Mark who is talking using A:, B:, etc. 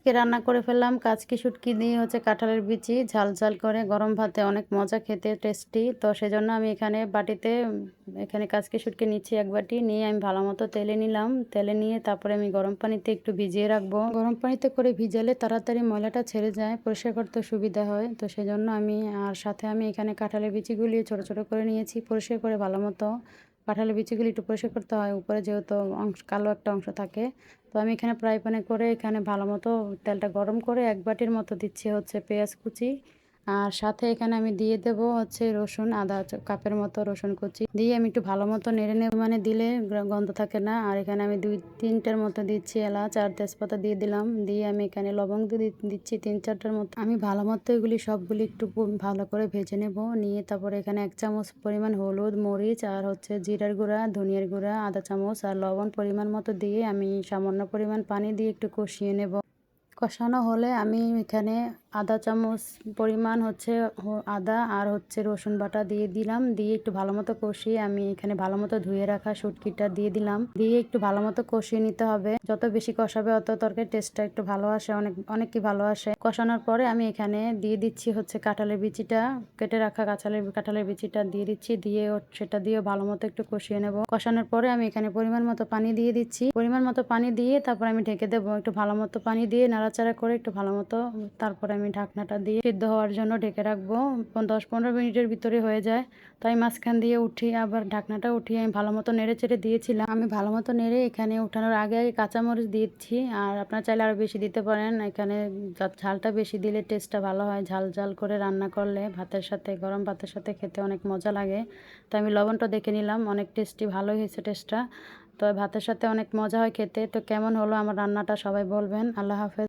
A: আজকে রান্না করে ফেললাম কাচকি শুটকি দিয়ে হচ্ছে কাঁঠালের বিচি ঝাল ঝাল করে গরম ভাতে অনেক মজা খেতে টেস্টি। তো সেজন্য আমি এখানে বাটিতে এখানে কাচকি শুটকি নিচ্ছি এক বাটি নিয়ে আমি ভালো মতো তেলে নিলাম। তেলে নিয়ে তারপরে আমি গরম পানিতে একটু ভিজিয়ে রাখবো। গরম পানিতে করে ভিজালে তাড়াতাড়ি ময়লাটা ছেড়ে যায়, পরিষ্কার করতে সুবিধা হয়। তো সেজন্য আমি আর সাথে আমি এখানে কাঁঠালের বিচিগুলি ছোট ছোট করে নিয়েছি, পরিষ্কার করে ভালো মতো। কাঁঠালের বিচিগুলি একটু পরিষ্কার করতে হয়, উপরে যেহেতু কালো একটা অংশ থাকে। তো আমি এখানে ফ্রাই প্যানে করে এখানে ভালো মতো তেলটা গরম করে এক বাটির মতো দিচ্ছি হচ্ছে পেঁয়াজ কুচি। আর সাথে এখানে আমি দিয়ে দেবো হচ্ছে রসুন, আধা কাপের মতো রসুন কুচি দিয়ে আমি একটু ভালো মতো নেড়ে নেব, মানে দিলে গন্ধ থাকে না। আর এখানে আমি 2-3টের মতো দিচ্ছি এলাচ আর তেজপাতা দিয়ে দিলাম। দিয়ে আমি এখানে লবঙ্গ দিচ্ছি 3-4টার মতো। আমি ভালো মতো এগুলি সবগুলি একটু ভালো করে ভেজে নেব। নিয়ে তারপরে এখানে 1 চামচ পরিমাণ হলুদ, মরিচ আর হচ্ছে জিরার গুঁড়া, ধনিয়ার গুঁড়া আধা চামচ আর লবণ পরিমাণ মতো দিয়ে আমি সামান্য পরিমাণ পানি দিয়ে একটু কষিয়ে নেব। কষানো হলে আমি এখানে আধা চামচ পরিমাণ হচ্ছে আদা আর হচ্ছে রসুন বাটা দিয়ে দিলাম। দিয়ে একটু ভালো মতো কষিয়ে আমি এখানে ভালো মতো ধুয়ে রাখা শুটকিটা দিয়ে দিলাম। দিয়ে একটু ভালো মতো কষিয়ে নিতে হবে। যত বেশি কষাবে অত তরকারির টেস্টটা একটু ভালো আসে, অনেক কি ভালো আসে। কষানোর পরে আমি এখানে দিয়ে দিচ্ছি হচ্ছে কাঁঠালের বিচিটা, কেটে রাখা কাঁঠালের বিচিটা দিয়ে দিচ্ছি। দিয়ে সেটা দিয়ে ভালো মতো একটু কষিয়ে নেব। কষানোর পরে আমি এখানে পরিমাণ মতো পানি দিয়ে দিচ্ছি। পরিমাণ মতো পানি দিয়ে তারপর আমি ঢেকে দেবো। একটু ভালো মতো পানি দিয়ে নাড়াচাড়া করে একটু ভালো মতো তারপরে আমি ঢাকনাটা দিয়ে সিদ্ধ হওয়ার জন্য ঢেকে রাখবো। 10-15 মিনিটের ভিতরে হয়ে যায়। তাই মাঝখান দিয়ে উঠিয়ে আবার ঢাকনাটা উঠিয়ে আমি ভালো মতো নেড়ে চেড়ে দিয়েছিলাম। আমি ভালো মতো নেড়ে এখানে উঠানোর আগে কাঁচামরিচ দিচ্ছি। আর আপনারা চাইলে আরও বেশি দিতে পারেন। এখানে ঝালটা বেশি দিলে টেস্টটা ভালো হয়। ঝাল ঝাল করে রান্না করলে ভাতের সাথে, গরম ভাতের সাথে খেতে অনেক মজা লাগে। তো আমি লবণটা দেখে নিলাম, অনেক টেস্টি, ভালোই হয়েছে টেস্টটা। তো ভাতের সাথে অনেক মজা হয় খেতে। তো কেমন হলো আমার রান্নাটা সবাই বলবেন। আল্লাহ হাফেজ।